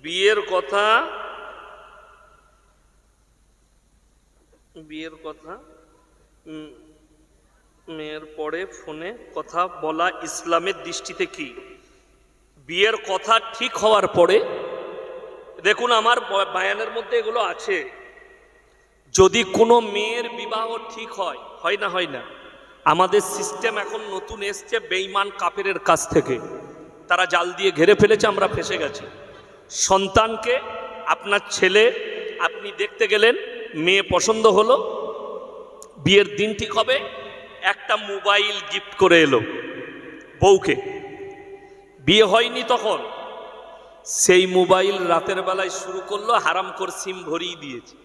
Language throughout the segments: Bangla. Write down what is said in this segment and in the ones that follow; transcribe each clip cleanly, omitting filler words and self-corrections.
বিয়ের কথা মেয়ের পরে ফোনে কথা বলা ইসলামের দৃষ্টিতে কি? বিয়ের কথা ঠিক হওয়ার পরে, দেখুন আমার বায়ানের মধ্যে এগুলো আছে, যদি কোনো মেয়ের বিবাহ ঠিক হয় না, আমাদের সিস্টেম এখন নতুন এসছে বেঈমান কাফেরের কাছ থেকে, তারা জাল দিয়ে ঘেরে ফেলেছে, আমরা ফেঁসে গেছি। সন্তানকে আপনার ছেলে আপনি দেখতে গেলেন, মেয়ে পছন্দ হলো, বিয়ের দিন ঠিক হবে, একটা মোবাইল গিফট করে এলো বউকে, বিয়ে হয়নি তখন, সেই মোবাইল রাতের বেলায় শুরু করলো, হারামখোর সিম ভরিয়ে দিয়েছে।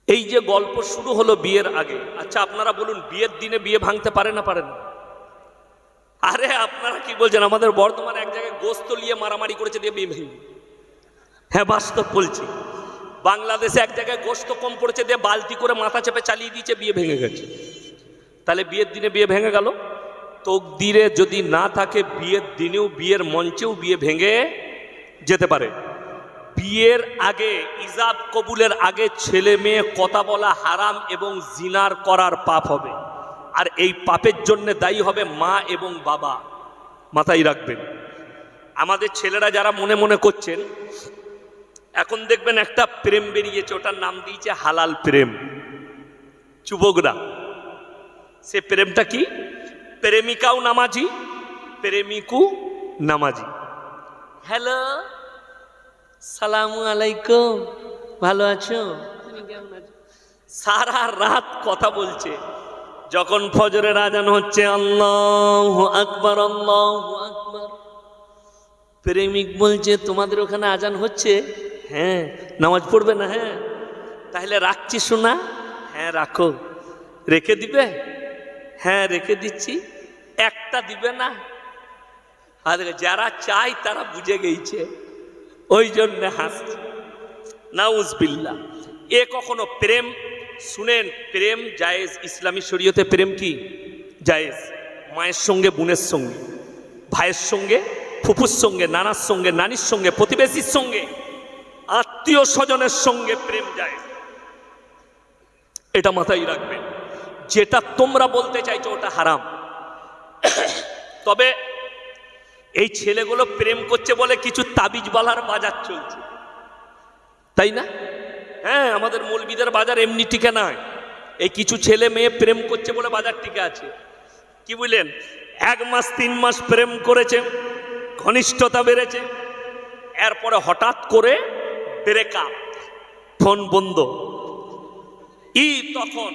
এই যে গল্প শুরু হলো বিয়ের আগে। আচ্ছা আপনারা বলুন, বিয়ের দিনে বিয়ে ভাঙতে পারে না? আরে আপনারা কি বলছেন? আমাদের বর্তমানে এক জায়গায় গোস্ত নিয়ে মারামারি করেছে দিয়ে বিয়ে ভেঙে। হ্যাঁ বাস্তব বলছি, বাংলাদেশে এক জায়গায় গোস্ত কম পড়েছে দিয়ে বালতি করে মাথা চেপে চালিয়ে দিয়েছে, বিয়ে ভেঙে গেছে। তাহলে বিয়ের দিনে বিয়ে ভেঙে গেল। তকদিরে যদি না থাকে, বিয়ের দিনেও বিয়ের মঞ্চেও বিয়ে ভেঙে যেতে পারে। বিয়ের আগে, ইজাব কবুলের আগে ছেলে মেয়ে কথা বলা হারাম এবং জিনার করার পাপ হবে, আর এই পাপের জন্য দায়ী হবে মা এবং বাবা। মাথায় রাখবেন। আমাদের ছেলেরা যারা মনে মনে করছেন, এখন দেখবেন একটা প্রেম বেরিয়েছে, ওটার নাম দিয়েছে হালাল প্রেম। যুবকরা, সে প্রেমটা কি? প্রেমিকাও নামাজি, প্রেমিকও নামাজি। হ্যালো, সালামু আলাইকুম, ভালো আছো? সারা রাত কথা বলছে। যখন ফজরের আজান হচ্ছে, আল্লাহু আকবার, আল্লাহু আকবার, প্রেমিক বলছে তোমাদের ওখানে আজান হচ্ছে? হ্যাঁ। নামাজ পড়বে না? হ্যাঁ। তাহলে রাখছি শোনা? হ্যাঁ রাখো। রেখে দিবে? হ্যাঁ রেখে দিচ্ছি। একটা দিবে না? আর যারা চায় তারা বুঝে গেছে, ওই জন্য হাসছে। নাউজুবিল্লাহ। এ কখনো প্রেম? শুনেন, প্রেম জায়েজ, ইসলামী শরীয়তে প্রেম কি জায়েজ। মায়ের সঙ্গে বোনের সঙ্গে, ভাইয়ের সঙ্গে ফুফুর সঙ্গে, নানার সঙ্গে নানির সঙ্গে, প্রতিবেশীর সঙ্গে, আত্মীয় স্বজনের সঙ্গে প্রেম জায়েজ। এটা মাথায় রাখবেন। যেটা তোমরা বলতে চাইছো ওটা হারাম। তবে এই ছেলেগুলো প্রেম করছে বলে কিছু তাবিজ বালার বাজার চলছে, তাই না? হ্যাঁ, আমাদের মৌলবীদের বাজার এমনি টিকে নয়। এই কিছু ছেলে মেয়ে প্রেম করছে বলে বাজার টিকে আছে। কি বুঝলেন? 1 মাস 3 মাস প্রেম করেছে, ঘনিষ্ঠতা বেড়েছে, এরপরে হঠাৎ করে ব্রেকআপ, ফোন বন্ধ। তখন